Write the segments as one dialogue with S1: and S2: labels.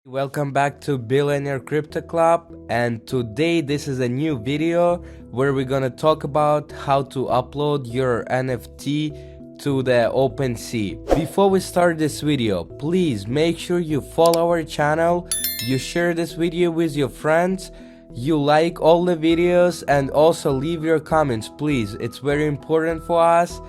S1: Welcome back to Billionaire Crypto Club, and today this is a new video where we're gonna talk about how to upload your NFT to the Opensea. Before we start this video, please make sure you follow our channel, you share this video with your friends, you like all the videos, and also leave your comments, please. It's very important for us.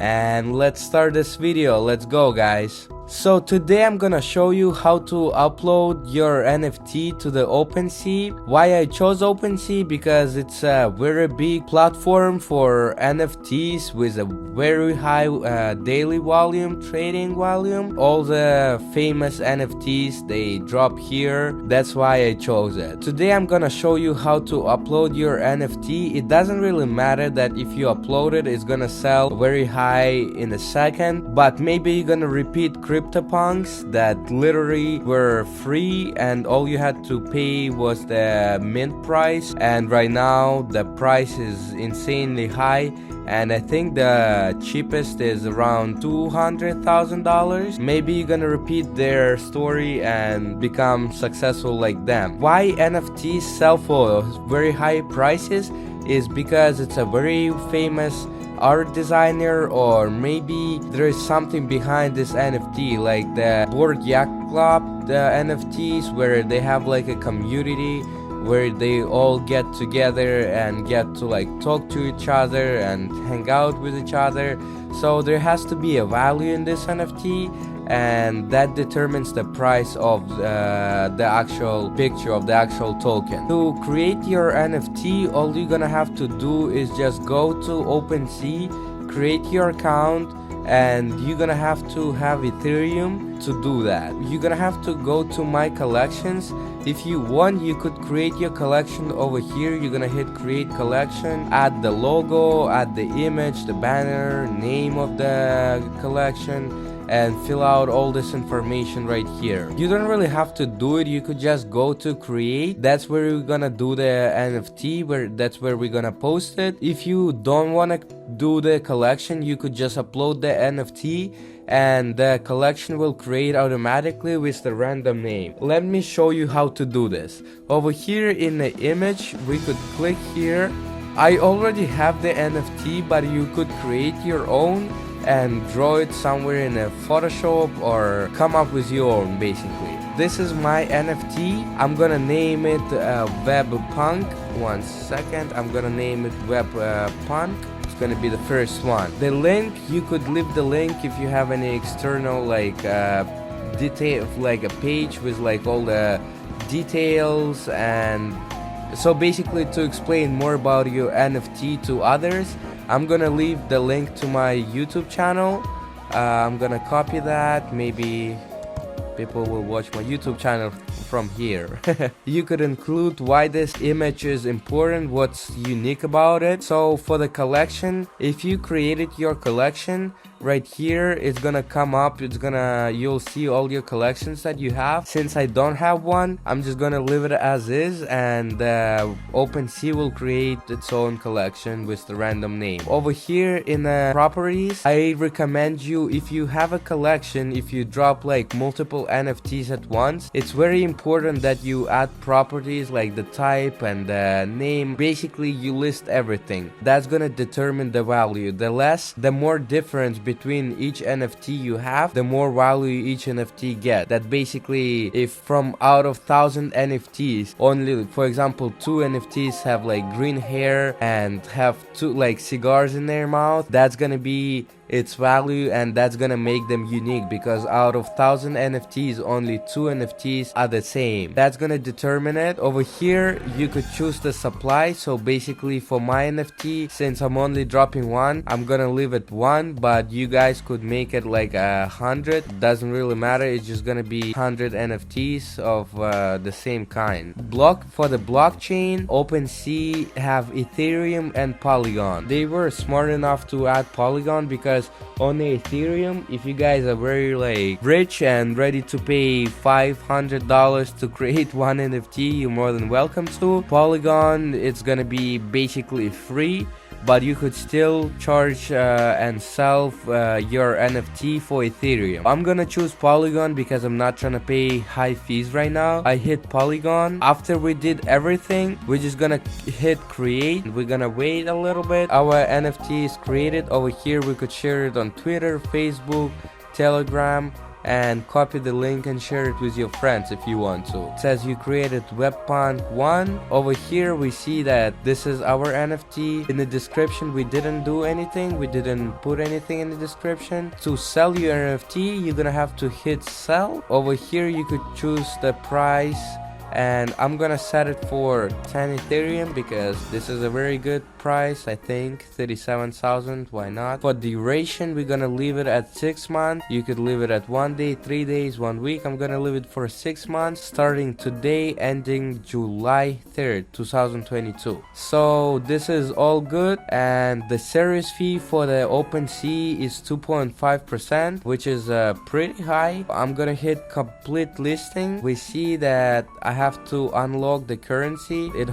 S1: And let's start this video. Let's go, guys. So today I'm gonna show you how to upload your NFT to the Opensea. Why I chose Opensea? Because it's a very big platform for NFTs with a very high daily volume, trading volume. All the famous NFTs, they drop here. That's why I chose it. Today I'm gonna show you how to upload your NFT. It doesn't really matter that if you upload it, it's gonna sell very high in a second, but maybe you're gonna repeat CryptoPunks that literally were free and all you had to pay was the mint price, and right now the price is insanely high, and I think the cheapest is around $200,000. Maybe you're gonna repeat their story and become successful like them. Why NFTs sell for very high prices is because it's a very famous art designer, or maybe there is something behind this NFT, like the Board Yacht Club, the NFTs, where they have like a community where they all get together and get to like talk to each other and hang out with each other. So there has to be a value in this NFT, and that determines the price of the actual picture, of the actual token. To create your NFT, all you're gonna have to do is just go to OpenSea, create your account, and you're gonna have to have Ethereum to do that. You're gonna have to go to my collections. If you want, you could create your collection over here. You're gonna hit create collection, add the logo, add the image, the banner, name of the collection, and fill out all this information right here. You don't really have to do it. You could just go to create. That's where we're gonna do the NFT, that's where we're gonna post it. If you don't want to do the collection, you could just upload the NFT and the collection will create automatically with the random name. Let me show you how to do this. Over here in the image, we could click here. I already have the NFT, but you could create your own and draw it somewhere in a Photoshop or come up with your own. Basically, this is my NFT. I'm gonna name it Webpunk. One second, I'm gonna name it Webpunk. It's gonna be the first one. The link, you could leave the link if you have any external like detail, like a page with like all the details. And so basically, to explain more about your NFT to others, I'm gonna leave the link to my YouTube channel. I'm gonna copy that. Maybe people will watch my YouTube channel from here. You could include why this image is important, what's unique about it. So for the collection, if you created your collection, right here it's gonna come up, you'll see all your collections that you have. Since I don't have one, I'm just gonna leave it as is, and OpenSea will create its own collection with the random name. Over here in the properties, I recommend you, if you have a collection, if you drop like multiple NFTs at once, it's very important that you add properties like the type and the name. Basically, you list everything. That's gonna determine the value. The more difference between each NFT you have, the more value each NFT get. That basically, if from out of 1,000 NFTs, only, for example, 2 NFTs have like green hair and have 2 like cigars in their mouth, that's gonna be its value, and that's gonna make them unique, because out of 1,000 NFTs, only 2 NFTs are the same. That's gonna determine it. Over here, you could choose the supply. So basically, for my NFT, since I'm only dropping 1, I'm gonna leave it 1, but you guys could make it like 100. Doesn't really matter. It's just gonna be 100 NFTs of the same kind. For the blockchain, OpenSea have Ethereum and Polygon. They were smart enough to add Polygon because on the Ethereum, if you guys are very like rich and ready to pay $500 to create one NFT, you're more than welcome to. Polygon, it's gonna be basically free, but you could still charge and sell your NFT for Ethereum. I'm gonna choose Polygon because I'm not trying to pay high fees right now. I hit Polygon. After we did everything, we're just gonna hit create. We're gonna wait a little bit. Our NFT is created. Over here we could share it on Twitter, Facebook, Telegram, and copy the link and share it with your friends if you want to. It says you created Webpunk 1. Over here we see that this is our NFT. In the description we didn't do anything, we didn't put anything in the description. To sell your NFT, you're gonna have to hit sell. Over here you could choose the price, and I'm gonna set it for 10 Ethereum because this is a very good price. I think 37,000, why not? For duration, we're gonna leave it at 6 months. You could leave it at 1 day, 3 days, 1 week. I'm gonna leave it for 6 months, starting today, ending July 3rd, 2022. So this is all good, and the service fee for the Opensea is 2.5%, which is pretty high. I'm gonna hit complete listing. We see that I have to unlock the currency. It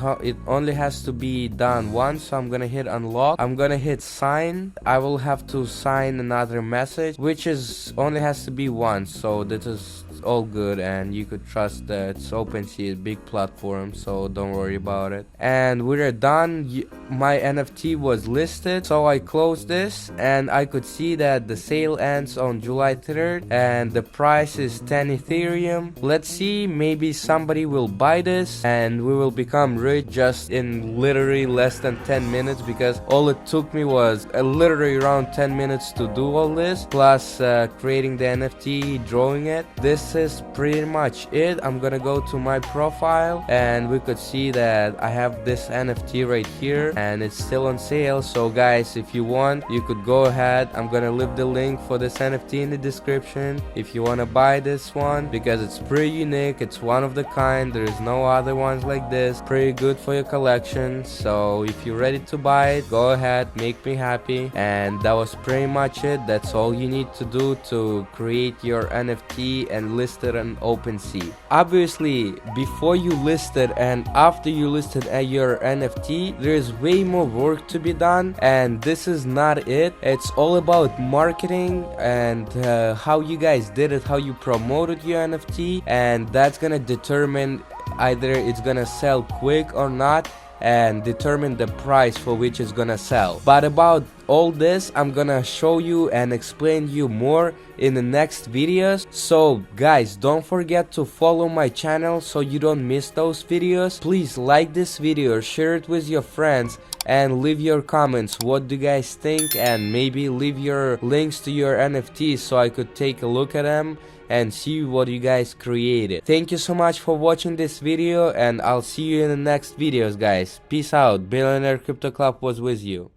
S1: only has to be done once, so I'm gonna hit unlock. I'm gonna hit sign. I will have to sign another message, which is only has to be once, so this is all good, and you could trust that Opensea is a big platform, so don't worry about it. And we're done. My NFT was listed, so I closed this, and I could see that the sale ends on July 3rd, and the price is 10 Ethereum. Let's see, maybe somebody will buy this and we will become rich just in literally less than 10 minutes, because all it took me was literally around 10 minutes to do all this, plus creating the NFT, drawing it. This is pretty much it. I'm gonna go to my profile, and we could see that I have this NFT right here, and it's still on sale. So guys, if you want, you could go ahead. I'm gonna leave the link for this NFT in the description if you want to buy this one, because it's pretty unique. It's one of the kind. There's no other ones like this. Pretty good for your collection. So if you're ready to buy it, go ahead, make me happy. And that was pretty much it. That's all you need to do to create your NFT and list it on Opensea. Obviously, before you list it and after you listed your NFT, there's way more work to be done, and this is not it. It's all about marketing and how you guys did it, how you promoted your NFT, and that's gonna determine either it's gonna sell quick or not, and determine the price for which it's gonna sell. But about all this, I'm gonna show you and explain you more in the next videos. So guys, don't forget to follow my channel so you don't miss those videos. Please like this video, share it with your friends, and leave your comments. What do you guys think? And maybe leave your links to your NFTs so I could take a look at them and see what you guys created. Thank you so much for watching this video, and I'll see you in the next videos, guys. Peace out. Billionaire Crypto Club was with you.